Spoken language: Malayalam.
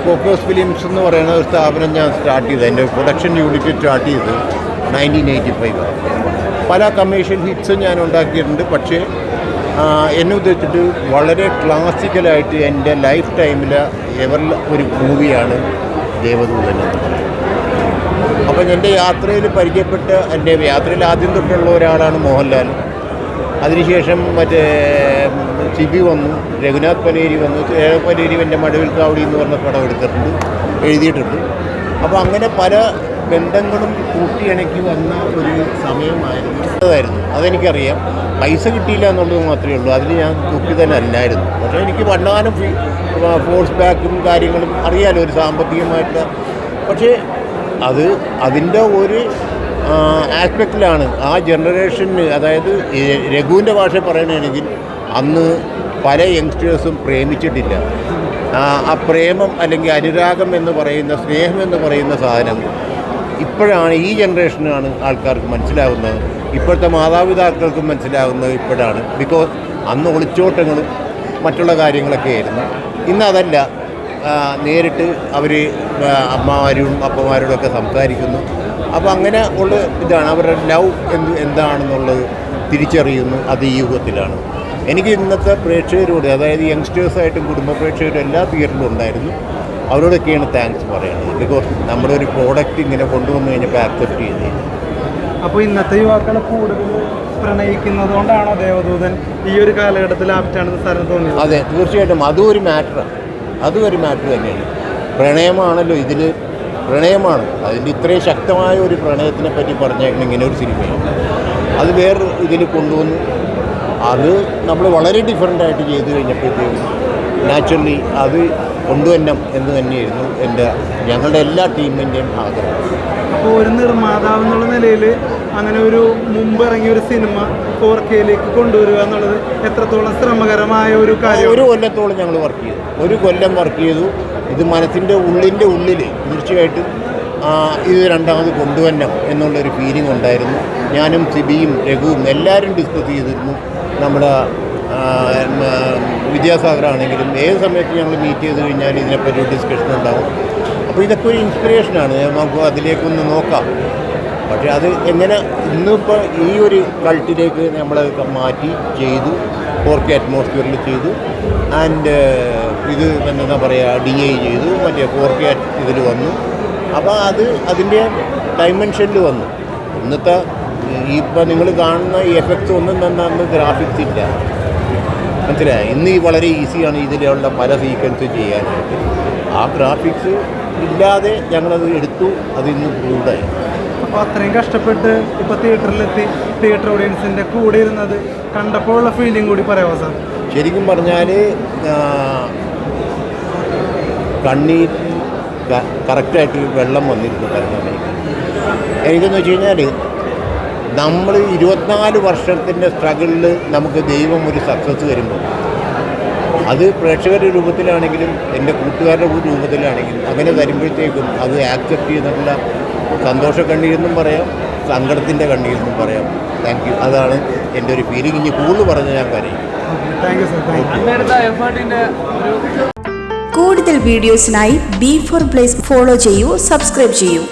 കോക്കോസ് ഫിലിംസ് എന്ന് പറയുന്ന ഒരു സ്ഥാപനം ഞാൻ സ്റ്റാർട്ട് ചെയ്തത്, എൻ്റെ പ്രൊഡക്ഷൻ യൂണിറ്റ് സ്റ്റാർട്ട് ചെയ്തത് 1985. പല കമേഴ്ഷ്യൽ ഹിറ്റ്സും ഞാൻ ഉണ്ടാക്കിയിട്ടുണ്ട്. പക്ഷേ എന്നെ ഉദ്ദേശിച്ചിട്ട് വളരെ ക്ലാസിക്കലായിട്ട് എൻ്റെ ലൈഫ് ടൈമിൽ എവറിൽ ഒരു മൂവിയാണ് ദേവദൂതൻ. അപ്പം എൻ്റെ യാത്രയിൽ പരിചയപ്പെട്ട, എൻ്റെ യാത്രയിൽ ആദ്യം തൊട്ടുള്ള ഒരാളാണ് മോഹൻലാൽ. അതിനുശേഷം മറ്റേ സിബി വന്നു, രഘുനാഥ് പലേരി വന്നു. പലേരി എൻ്റെ മടവിൽ കാവടി എന്ന് പറഞ്ഞ പടം എടുത്തിട്ടുണ്ട്, എഴുതിയിട്ടുണ്ട്. അപ്പോൾ അങ്ങനെ പല ബന്ധങ്ങളും കൂട്ടിയിണക്കി വന്ന ഒരു സമയമായിരുന്നു. അതെനിക്കറിയാം. പൈസ കിട്ടിയില്ല എന്നുള്ളത് മാത്രമേ ഉള്ളൂ. അതിൽ ഞാൻ ദുഃഖിതനല്ലായിരുന്നു. പക്ഷേ എനിക്ക് വണ്ണാനും ഫോഴ്സ് ബാക്കും കാര്യങ്ങളും അറിയാമല്ലോ, ഒരു സാമ്പത്തികമായിട്ട്. പക്ഷേ അതിൻ്റെ ഒരു ആസ്പെക്റ്റിലാണ് ആ ജനറേഷന്, അതായത് രഘുവിൻ്റെ ഭാഷ പറയണമെങ്കിൽ അന്ന് പല യങ്സ്റ്റേഴ്സും പ്രേമിച്ചിട്ടില്ല. ആ പ്രേമം അല്ലെങ്കിൽ അനുരാഗം എന്ന് പറയുന്ന, സ്നേഹം എന്ന് പറയുന്ന സാധനം ഇപ്പോഴാണ്, ഈ ജനറേഷനാണ് ആൾക്കാർക്ക് മനസ്സിലാവുന്നത്. ഇപ്പോഴത്തെ മാതാപിതാക്കൾക്കും മനസ്സിലാവുന്നത് ഇപ്പോഴാണ്. ബിക്കോസ് അന്ന് ഒളിച്ചോട്ടങ്ങളും മറ്റുള്ള കാര്യങ്ങളൊക്കെ ആയിരുന്നു. ഇന്നതല്ല, നേരിട്ട് അവർ അമ്മമാരും അപ്പന്മാരോടൊക്കെ സംസാരിക്കുന്നു. അപ്പോൾ അങ്ങനെ ഉള്ള ഇതാണ് അവരുടെ ലവ് എന്താണെന്നുള്ളത് തിരിച്ചറിയുന്നു. അത് ഈ യുഗത്തിലാണ്. എനിക്ക് ഇന്നത്തെ പ്രേക്ഷകരോട്, അതായത് യങ്സ്റ്റേഴ്സായിട്ടും കുടുംബ പ്രേക്ഷകരും എല്ലാ തിയേറ്ററിലും ഉണ്ടായിരുന്നു. അവരോടൊക്കെയാണ് താങ്ക്സ് പറയുന്നത്. ബിക്കോസ് നമ്മുടെ ഒരു പ്രോഡക്റ്റ് ഇങ്ങനെ കൊണ്ടുവന്നു കഴിഞ്ഞപ്പോൾ ആക്സെപ്റ്റ് ചെയ്ത്. അപ്പോൾ ഇന്നത്തെ യുവാക്കളെ കൂടുതൽ പ്രണയിക്കുന്നതുകൊണ്ടാണോ ദേവദൂതൻ ഈ ഒരു കാലഘട്ടത്തിൽ ആപ്റ്റാണെന്ന് സാറിന് തോന്നിയത്? അതെ, തീർച്ചയായിട്ടും. അതും ഒരു മാറ്റർ തന്നെയാണ്. പ്രണയമാണല്ലോ ഇതിൽ, പ്രണയമാണ് അതിൻ്റെ ഇത്രയും ശക്തമായ ഒരു പ്രണയത്തിനെ പറ്റി പറഞ്ഞേക്കണം ഇങ്ങനെ ഒരു സിനിമയാണ്. അത് വേറെ ഇതിൽ കൊണ്ടുവന്നു. അത് നമ്മൾ വളരെ ഡിഫറൻ്റായിട്ട് ചെയ്തു കഴിഞ്ഞപ്പോഴത്തേക്കും നാച്ചുറലി അത് കൊണ്ടുവരണം എന്ന് തന്നെയായിരുന്നു ഞങ്ങളുടെ എല്ലാ ടീമിൻ്റെയും ആഗ്രഹം. അപ്പോൾ ഒരു നിർമ്മാതാവ് എന്നുള്ള നിലയിൽ അങ്ങനെ ഒരു മുമ്പ് ഇറങ്ങിയ ഒരു സിനിമ 4Kയിലേക്ക് കൊണ്ടുവരിക എന്നുള്ളത് എത്രത്തോളം ശ്രമകരമായ ഒരു കാര്യം? ഒരു കൊല്ലത്തോളം ഞങ്ങൾ വർക്ക് ചെയ്തു. ഇത് മനസ്സിൻ്റെ ഉള്ളിൽ തീർച്ചയായിട്ടും ഇത് രണ്ടാമത് കൊണ്ടുവരണം എന്നുള്ളൊരു ഫീലിംഗ് ഉണ്ടായിരുന്നു. ഞാനും സിബിയും രഘുവും എല്ലാവരും ഡിസ്കസ് ചെയ്തിരുന്നു. നമ്മുടെ വിദ്യാസാഗറാണെങ്കിലും ഏത് സമയത്ത് ഞങ്ങൾ മീറ്റ് ചെയ്ത് കഴിഞ്ഞാൽ ഇതിനെപ്പറ്റി ഒരു ഡിസ്കഷൻ ഉണ്ടാവും. അപ്പോൾ ഇതൊക്കെ ഒരു ഇൻസ്പിറേഷനാണ്. നമുക്ക് അതിലേക്കൊന്ന് നോക്കാം. പക്ഷേ അത് എങ്ങനെ ഇന്നിപ്പോൾ ഈ ഒരു കൾട്ടിലേക്ക് നമ്മളതൊക്കെ മാറ്റി ചെയ്തു. 4K അറ്റ്മോസ്ഫിയറിൽ ചെയ്തു. ആൻഡ് ഇത് എന്താ പറയുക, DI ചെയ്തു. മറ്റേ 4K ഇതിൽ വന്നു. അപ്പോൾ അതിൻ്റെ ഡൈമെൻഷനിൽ വന്നു. ഇന്നത്തെ ഇപ്പോൾ നിങ്ങൾ കാണുന്ന ഈ എഫക്ട്സ് ഒന്നും തന്നെ അന്ന് ഗ്രാഫിക്സ് ഇല്ല, മനസ്സിലായി. ഇന്ന് വളരെ ഈസിയാണ് ഇതിലുള്ള പല സീക്വൻസ് ചെയ്യാനായിട്ട്. ആ ഗ്രാഫിക്സ് ഇല്ലാതെ ഞങ്ങളത് എടുത്തു. അതിന്ന് പ്രൂവ്ഡായി. അപ്പോൾ അത്രയും കഷ്ടപ്പെട്ട് ഇപ്പോൾ തിയേറ്ററിലെത്തി തിയേറ്റർ ഓഡിയൻസിൻ്റെ കൂടെ ഇരുന്നത് കണ്ടപ്പോൾ ഉള്ള ഫീലിംഗ് കൂടി പറയാമോ സാർ? ശരിക്കും പറഞ്ഞാൽ കണ്ണീർ കറക്റ്റായിട്ട് വെള്ളം വന്നിരുന്നു കാരണം എനിക്കെന്ന് വെച്ച് കഴിഞ്ഞാൽ നമ്മൾ 24 വർഷത്തിൻ്റെ സ്ട്രഗിളിൽ നമുക്ക് ദൈവം ഒരു സക്സസ് തരുമ്പോൾ അത് പ്രേക്ഷകരുടെ രൂപത്തിലാണെങ്കിലും എൻ്റെ കൂട്ടുകാരുടെ രൂപത്തിലാണെങ്കിലും അങ്ങനെ വരുമ്പോഴത്തേക്കും അത് ആക്സെപ്റ്റ് ചെയ്തിട്ടുള്ള സന്തോഷ കണ്ണീരെന്നും പറയാം, സങ്കടത്തിൻ്റെ കണ്ണീരെന്നും പറയാം. Thank you. അതാണ് എൻ്റെ ഒരു ഫീലിംഗ്. ഇനി കൂടുതൽ പറഞ്ഞ് ഞാൻ കരയും. കൂടുതൽ വീഡിയോസിനായി B4 Blaze ഫോളോ ചെയ്യൂ, സബ്സ്ക്രൈബ് ചെയ്യൂ.